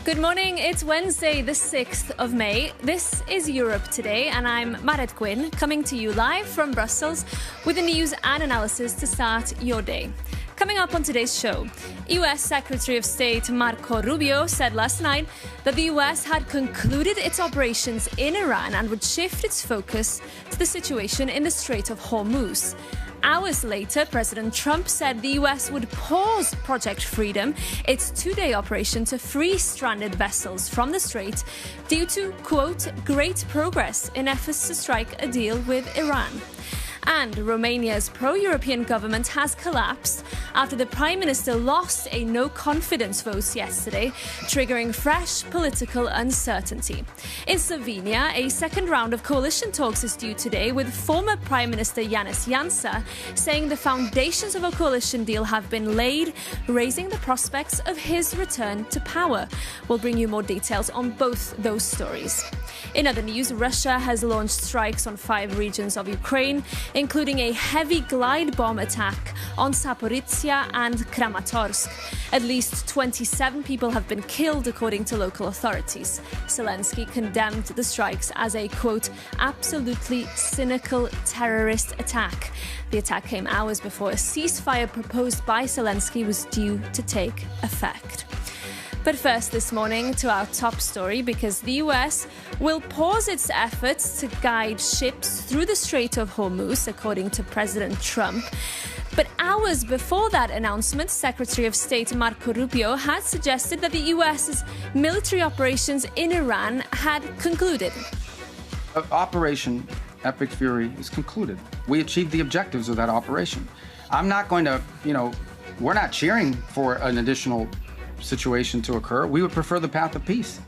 Good morning, it's Wednesday, the 6th of May. This is Europe Today, and I'm Marit Gwyn, coming to you live from Brussels with the news and analysis to start your day. Coming up on today's show, US Secretary of State Marco Rubio said last night that the US had concluded its operations in Iran and would shift its focus to the situation in the Strait of Hormuz. Hours later, President Trump said the US would pause Project Freedom, its two-day operation to free stranded vessels from the strait, due to, quote, great progress in efforts to strike a deal with Iran. And Romania's pro-European government has collapsed after the Prime Minister lost a no-confidence vote yesterday, triggering fresh political uncertainty. In Slovenia, a second round of coalition talks is due today, with former Prime Minister Janez Janša saying the foundations of a coalition deal have been laid, raising the prospects of his return to power. We'll bring you more details on both those stories. In other news, Russia has launched strikes on 5 regions of Ukraine, including a heavy glide bomb attack on Zaporizhzhia and Kramatorsk. At least 27 people have been killed, according to local authorities. Zelensky condemned the strikes as a, quote, absolutely cynical terrorist attack. The attack came hours before a ceasefire proposed by Zelensky was due to take effect. But first this morning to our top story, because the US will pause its efforts to guide ships through the Strait of Hormuz, according to President Trump. But hours before that announcement, Secretary of State Marco Rubio had suggested that the US's military operations in Iran had concluded. Operation Epic Fury is concluded. We achieved the objectives of that operation. I'm not going to, we're not cheering for an additional situation to occur. We would prefer the path of peace.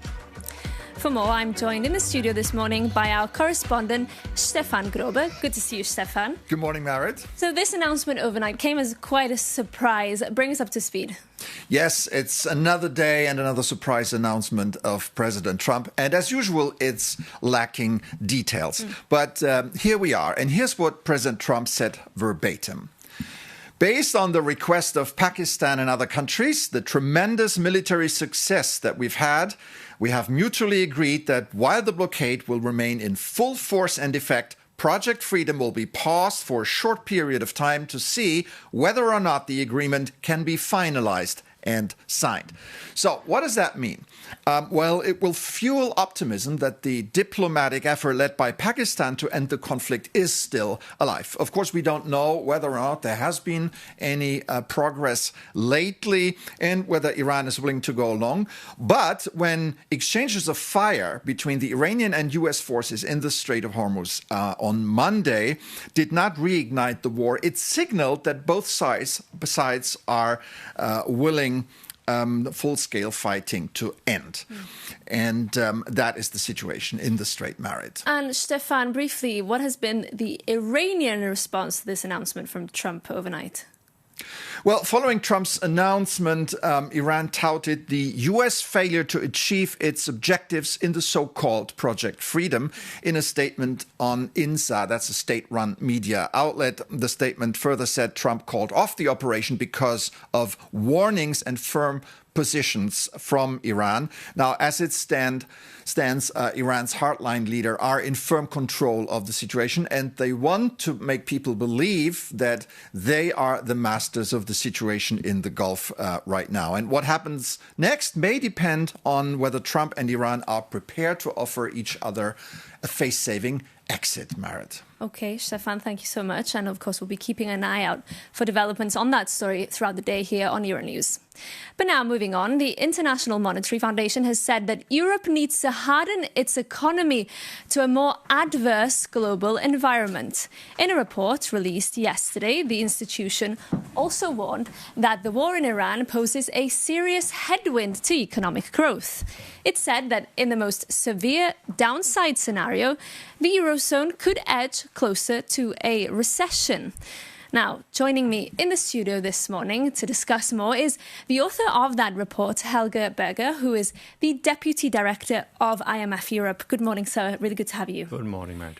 For more, I'm joined in the studio this morning by our correspondent, Stefan Grobe. Good to see you, Stefan. Good morning, Marit. So this announcement overnight came as quite a surprise. Bring us up to speed. Yes, it's another day and another surprise announcement of President Trump. And as usual, it's lacking details. But here we are. And here's what President Trump said verbatim. Based on the request of Pakistan and other countries, the tremendous military success that we've had, we have mutually agreed that while the blockade will remain in full force and effect, Project Freedom will be paused for a short period of time to see whether or not the agreement can be finalized and signed. So what does that mean? Well, it will fuel optimism that the diplomatic effort led by Pakistan to end the conflict is still alive. Of course, we don't know whether or not there has been any progress lately and whether Iran is willing to go along. But when exchanges of fire between the Iranian and US forces in the Strait of Hormuz on Monday did not reignite the war, it signaled that both sides are willing full-scale fighting to end. And that is the situation in the Strait, Marit. And Stefan, briefly, what has been the Iranian response to this announcement from Trump overnight? Well, following Trump's announcement, Iran touted the U.S. failure to achieve its objectives in the so-called Project Freedom in a statement on INSA, that's a state-run media outlet. The statement further said Trump called off the operation because of warnings and firm positions from Iran. Now, as it stands, Iran's hardline leader are in firm control of the situation, and they want to make people believe that they are the masters of the situation in the Gulf right now. And what happens next may depend on whether Trump and Iran are prepared to offer each other a face-saving exit, Marit. Okay, Stefan, thank you so much. And of course, we'll be keeping an eye out for developments on that story throughout the day here on Euronews. But now moving on, the International Monetary Foundation has said that Europe needs to harden its economy to a more adverse global environment. In a report released yesterday, the institution also warned that the war in Iran poses a serious headwind to economic growth. It said that in the most severe downside scenario, the Eurozone could edge closer to a recession. Now, joining me in the studio this morning to discuss more is the author of that report, Helge Berger, who is the Deputy Director of IMF Europe. Good morning, sir. Really good to have you. Good morning, Matt.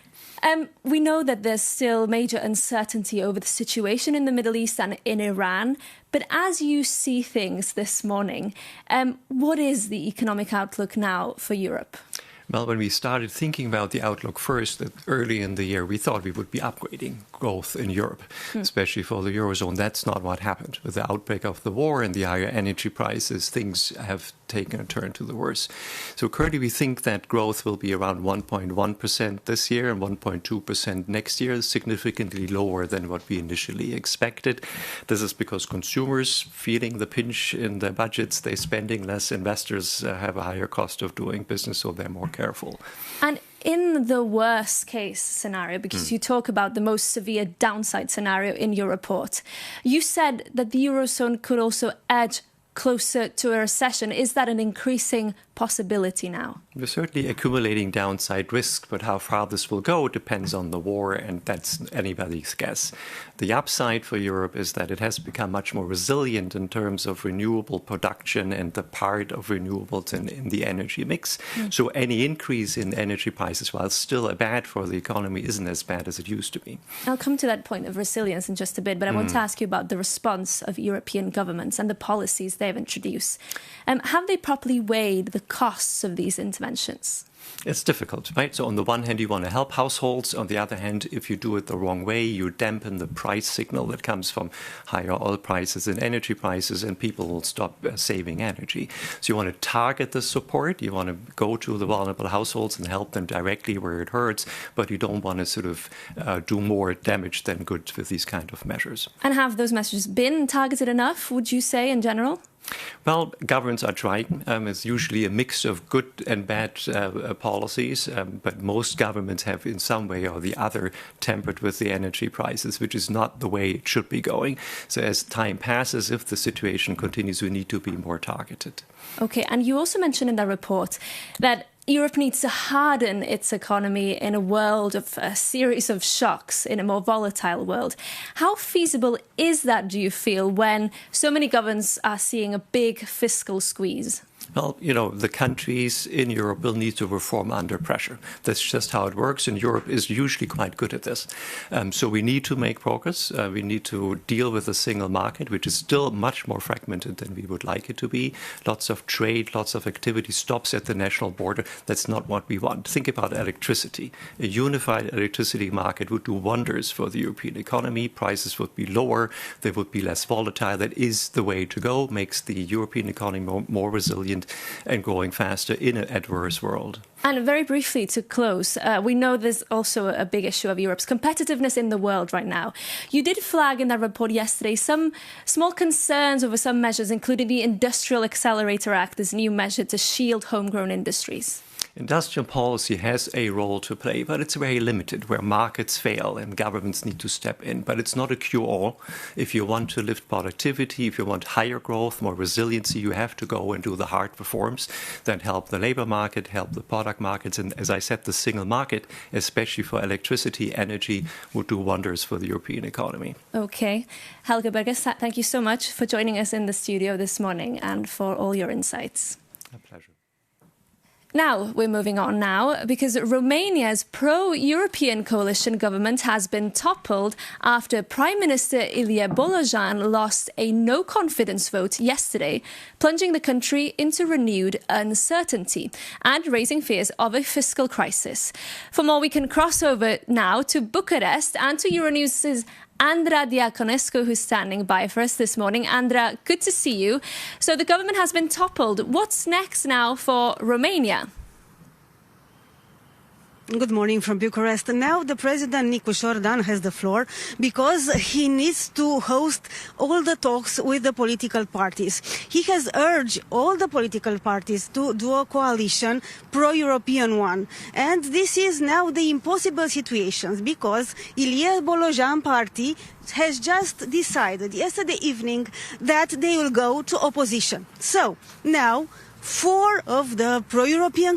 We know that there's still major uncertainty over the situation in the Middle East and in Iran. But as you see things this morning, what is the economic outlook now for Europe? Well, when we started thinking about the outlook first, early in the year, we thought we would be upgrading growth in Europe, especially for the Eurozone. That's not what happened. With the outbreak of the war and the higher energy prices, things have taken a turn to the worse. So currently we think that growth will be around 1.1% this year and 1.2% next year, significantly lower than what we initially expected. This is because consumers feeling the pinch in their budgets, they're spending less, investors have a higher cost of doing business, so they're more careful. And in the worst case scenario, because you talk about the most severe downside scenario in your report, you said that the Eurozone could also edge closer to a recession. Is that an increasing possibility now? We're certainly accumulating downside risk, but how far this will go depends on the war, and that's anybody's guess. The upside for Europe is that it has become much more resilient in terms of renewable production and the part of renewables in the energy mix. So any increase in energy prices, while still bad for the economy, isn't as bad as it used to be. I'll come to that point of resilience in just a bit, but I want to ask you about the response of European governments and the policies they've introduced. Have they properly weighed the costs of these interventions? It's difficult, right? So on the one hand, you want to help households. On the other hand, if you do it the wrong way, you dampen the price signal that comes from higher oil prices and energy prices, and people will stop saving energy. So you want to target the support. You want to go to the vulnerable households and help them directly where it hurts, but you don't want to sort of do more damage than good with these kind of measures. And have those measures been targeted enough, would you say, in general? Well, governments are trying. It's usually a mix of good and bad policies, but most governments have in some way or the other tempered with the energy prices, which is not the way it should be going. So as time passes, if the situation continues, we need to be more targeted. Okay, and you also mentioned in that report that Europe needs to harden its economy in a world of a series of shocks, in a more volatile world. How feasible is that, do you feel, when so many governments are seeing a big fiscal squeeze? Well, you know, the countries in Europe will need to reform under pressure. That's just how it works, and Europe is usually quite good at this. So we need to make progress. We need to deal with the single market, which is still much more fragmented than we would like it to be. Lots of trade, lots of activity stops at the national border. That's not what we want. Think about electricity. A unified electricity market would do wonders for the European economy. Prices would be lower. They would be less volatile. That is the way to go. Makes the European economy more resilient and growing faster in an adverse world. And very briefly to close, we know there's also a big issue of Europe's competitiveness in the world right now. You did flag in that report yesterday some small concerns over some measures, including the Industrial Accelerator Act, this new measure to shield homegrown industries. Industrial policy has a role to play, but it's very limited, where markets fail and governments need to step in. But it's not a cure-all. If you want to lift productivity, if you want higher growth, more resiliency, you have to go and do the hard reforms that help the labor market, help the product markets. And as I said, the single market, especially for electricity, energy, would do wonders for the European economy. Okay. Helge Berger, thank you so much for joining us in the studio this morning and for all your insights. A pleasure. Now, we're moving on now because Romania's pro-European coalition government has been toppled after Prime Minister Ilie Bolojan lost a no-confidence vote yesterday, plunging the country into renewed uncertainty and raising fears of a fiscal crisis. For more, we can cross over now to Bucharest and to Euronews' Andra Diaconescu, who's standing by for us this morning. Andra, good to see you. So the government has been toppled. What's next now for Romania? Good morning from Bucharest. Now the President Nicu Jordan has the floor because he needs to host all the talks with the political parties. He has urged all the political parties to do a coalition, pro-European one. And this is now the impossible situation because Ilie Bolojan party has just decided yesterday evening that they will go to opposition. So now 4 of the pro-European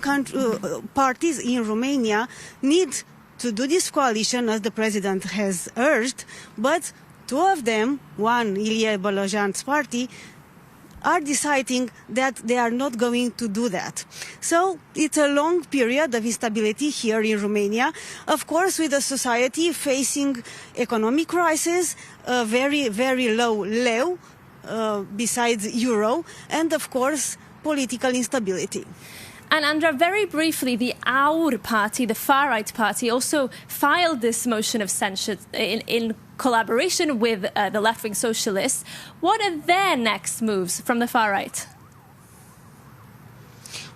parties in Romania need to do this coalition as the president has urged, but two of them, one Ilie Bolojan's party, are deciding that they are not going to do that. So it's a long period of instability here in Romania, of course, with a society facing economic crisis, a very, very low leu, besides euro, and of course, political instability. And Andra, very briefly, the AUR party, the far-right party, also filed this motion of censure in collaboration with the left-wing socialists. What are their next moves from the far-right?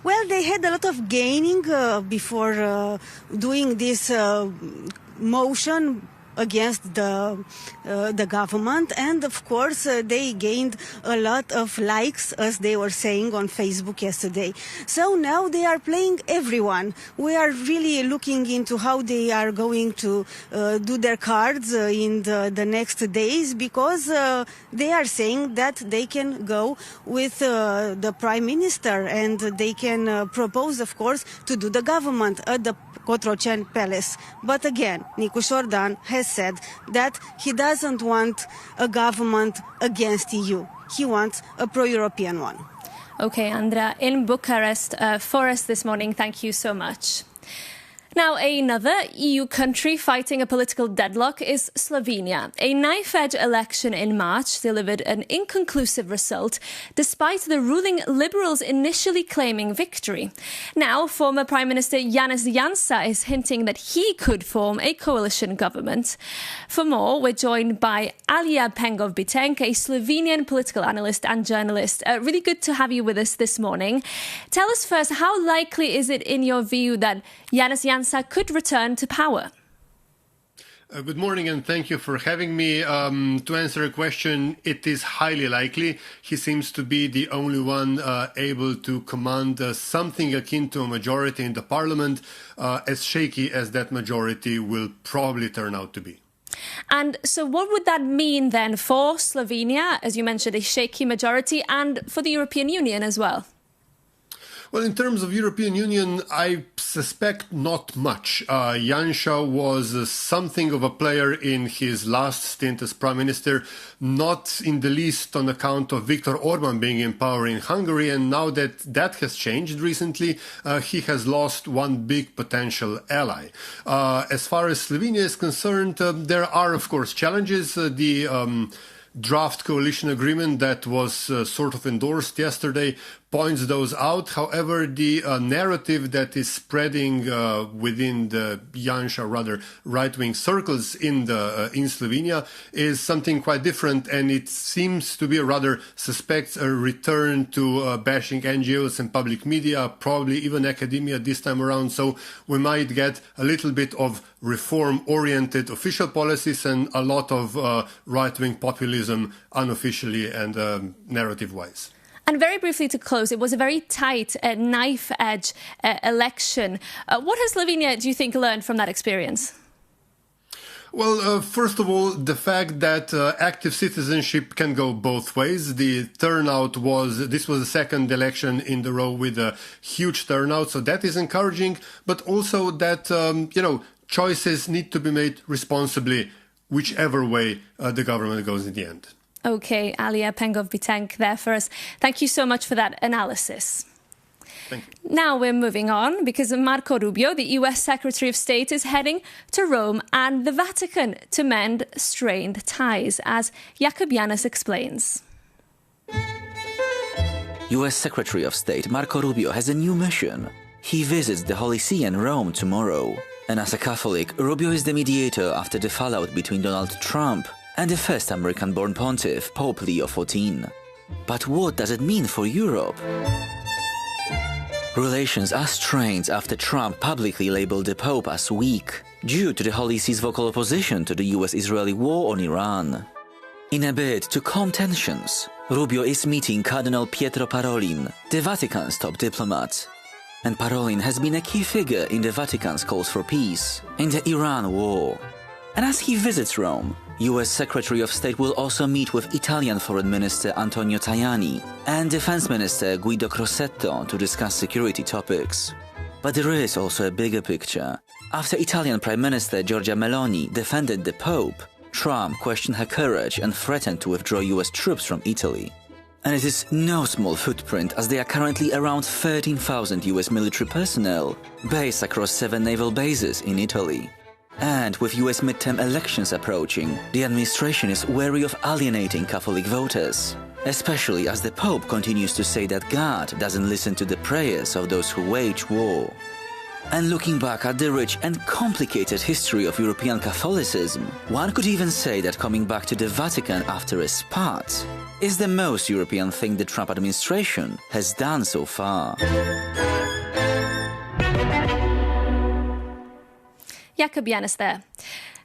Well, they had a lot of gaining before doing this motion against the government, and of course they gained a lot of likes, as they were saying on Facebook yesterday. So now they are playing everyone. We are really looking into how they are going to do their cards in the next days, because they are saying that they can go with the Prime Minister, and they can propose, of course, to do the government at the Cotroceni Palace. But again, Nicu Șordan has said that he doesn't want a government against EU. He wants a pro-European one. Okay, Andra, in Bucharest for us this morning, thank you so much. Now, another EU country fighting a political deadlock is Slovenia. A knife-edge election in March delivered an inconclusive result, despite the ruling Liberals initially claiming victory. Now, former Prime Minister Janez Janša is hinting that he could form a coalition government. For more, we're joined by Alia Pengov-Bitenc, a Slovenian political analyst and journalist. Really good to have you with us this morning. Tell us first, how likely is it in your view that Janez Janša could return to power? Good morning, and thank you for having me. To answer a question, it is highly likely. He seems to be the only one able to command something akin to a majority in the parliament, as shaky as that majority will probably turn out to be. And so what would that mean then for Slovenia, as you mentioned, a shaky majority, and for the European Union as well? Well, in terms of European Union, I suspect not much. Janša was something of a player in his last stint as Prime Minister, not in the least on account of Viktor Orban being in power in Hungary. And now that that has changed recently, he has lost one big potential ally. As far as Slovenia is concerned, there are, of course, challenges. The draft coalition agreement that was sort of endorsed yesterday points those out. However, the narrative that is spreading within the Janša, rather right-wing circles in Slovenia is something quite different, and it seems to be rather suspects a return to bashing NGOs and public media, probably even academia this time around. So we might get a little bit of reform-oriented official policies and a lot of right-wing populism unofficially and narrative-wise. And very briefly to close, it was a very tight, knife-edge election. What has Slovenia, do you think, learned from that experience? Well, first of all, the fact that active citizenship can go both ways. The turnout this was the second election in the row with a huge turnout, so that is encouraging. But also that, choices need to be made responsibly, whichever way the government goes in the end. Okay, Alia Pengov-Bitenc there for us. Thank you so much for that analysis. Thank you. Now we're moving on because Marco Rubio, the US Secretary of State, is heading to Rome and the Vatican to mend strained ties, as Jakub Janis explains. US Secretary of State Marco Rubio has a new mission. He visits the Holy See and Rome tomorrow. And as a Catholic, Rubio is the mediator after the fallout between Donald Trump and the first American-born pontiff, Pope Leo XIV. But what does it mean for Europe? Relations are strained after Trump publicly labeled the Pope as weak, due to the Holy See's vocal opposition to the US-Israeli war on Iran. In a bid to calm tensions, Rubio is meeting Cardinal Pietro Parolin, the Vatican's top diplomat. And Parolin has been a key figure in the Vatican's calls for peace in the Iran war. And as he visits Rome, US Secretary of State will also meet with Italian Foreign Minister Antonio Tajani and Defense Minister Guido Crosetto to discuss security topics. But there is also a bigger picture. After Italian Prime Minister Giorgia Meloni defended the Pope, Trump questioned her courage and threatened to withdraw US troops from Italy. And it is no small footprint, as there are currently around 13,000 US military personnel based across 7 naval bases in Italy. And with US midterm elections approaching, the administration is wary of alienating Catholic voters, especially as the Pope continues to say that God doesn't listen to the prayers of those who wage war. And looking back at the rich and complicated history of European Catholicism, one could even say that coming back to the Vatican after a spat is the most European thing the Trump administration has done so far. Jakob Yanis there.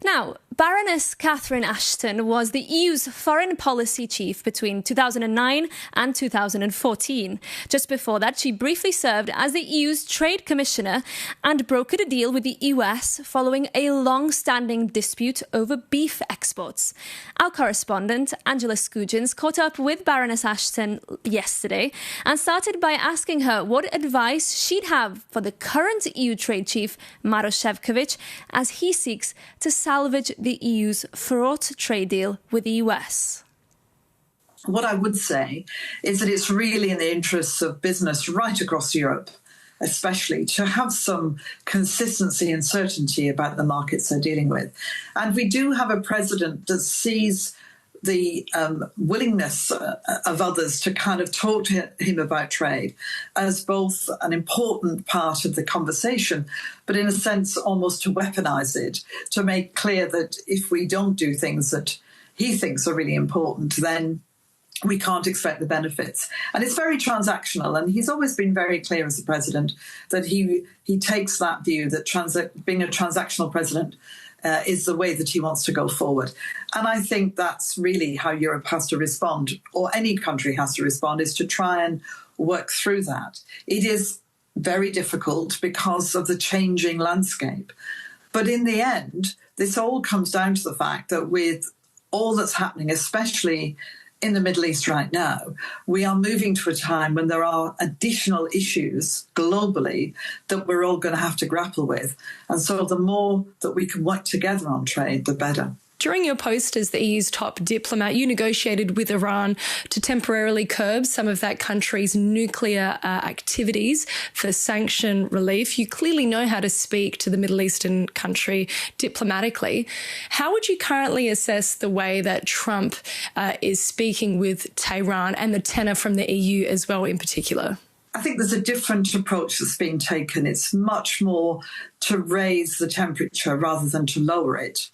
Now, Baroness Catherine Ashton was the EU's foreign policy chief between 2009 and 2014. Just before that, she briefly served as the EU's trade commissioner and brokered a deal with the US following a long-standing dispute over beef exports. Our correspondent, Angela Skujins, caught up with Baroness Ashton yesterday and started by asking her what advice she'd have for the current EU trade chief, Maroš Šefčovič, as he seeks to salvage the EU's fraught trade deal with the US. What I would say is that it's really in the interests of business right across Europe, especially, to have some consistency and certainty about the markets they're dealing with. And we do have a president that sees the willingness of others to kind of talk to him about trade as both an important part of the conversation, but in a sense almost to weaponize it, to make clear that if we don't do things that he thinks are really important, then we can't expect the benefits. And it's very transactional, and he's always been very clear as the president that he takes that view that being a transactional president is the way that he wants to go forward. And I think that's really how Europe has to respond, or any country has to respond, is to try and work through that. It is very difficult because of the changing landscape. But in the end, this all comes down to the fact that with all that's happening, especially in the Middle East right now, we are moving to a time when there are additional issues globally that we're all going to have to grapple with. And so the more that we can work together on trade, the better. During your post as the EU's top diplomat, you negotiated with Iran to temporarily curb some of that country's nuclear activities for sanction relief. You clearly know how to speak to the Middle Eastern country diplomatically. How would you currently assess the way that Trump is speaking with Tehran and the tenor from the EU as well in particular? I think there's a different approach that's being taken. It's much more to raise the temperature rather than to lower it.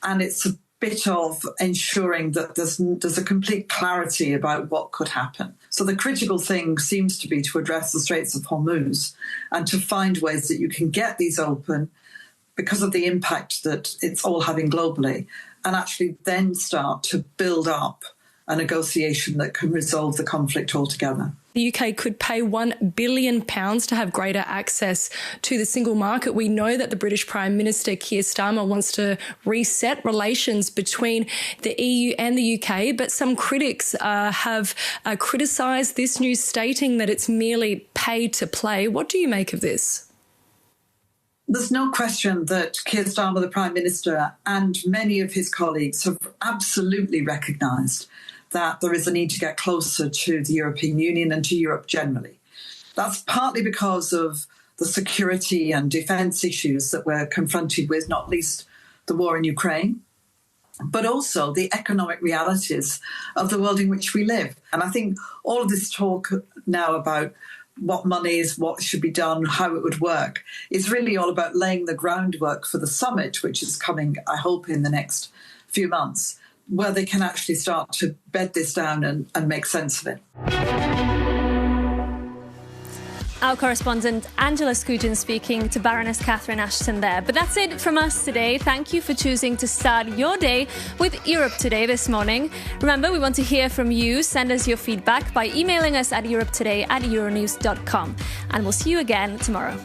And it's a bit of ensuring that there's a complete clarity about what could happen. So the critical thing seems to be to address the Straits of Hormuz and to find ways that you can get these open because of the impact that it's all having globally, and actually then start to build up a negotiation that can resolve the conflict altogether. The UK could pay £1 billion to have greater access to the single market. We know that the British Prime Minister, Keir Starmer, wants to reset relations between the EU and the UK, but some critics have criticised this news, stating that it's merely pay to play. What do you make of this? There's no question that Keir Starmer, the Prime Minister, and many of his colleagues have absolutely recognised that there is a need to get closer to the European Union and to Europe generally. That's partly because of the security and defence issues that we're confronted with, not least the war in Ukraine, but also the economic realities of the world in which we live. And I think all of this talk now about what money is, what should be done, how it would work, is really all about laying the groundwork for the summit, which is coming, I hope, in the next few months, where they can actually start to bed this down and make sense of it. Our correspondent Angela Skujins speaking to Baroness Catherine Ashton there. But that's it from us today. Thank you for choosing to start your day with Europe Today this morning. Remember, we want to hear from you. Send us your feedback by emailing us at europetoday@euronews.com. And we'll see you again tomorrow.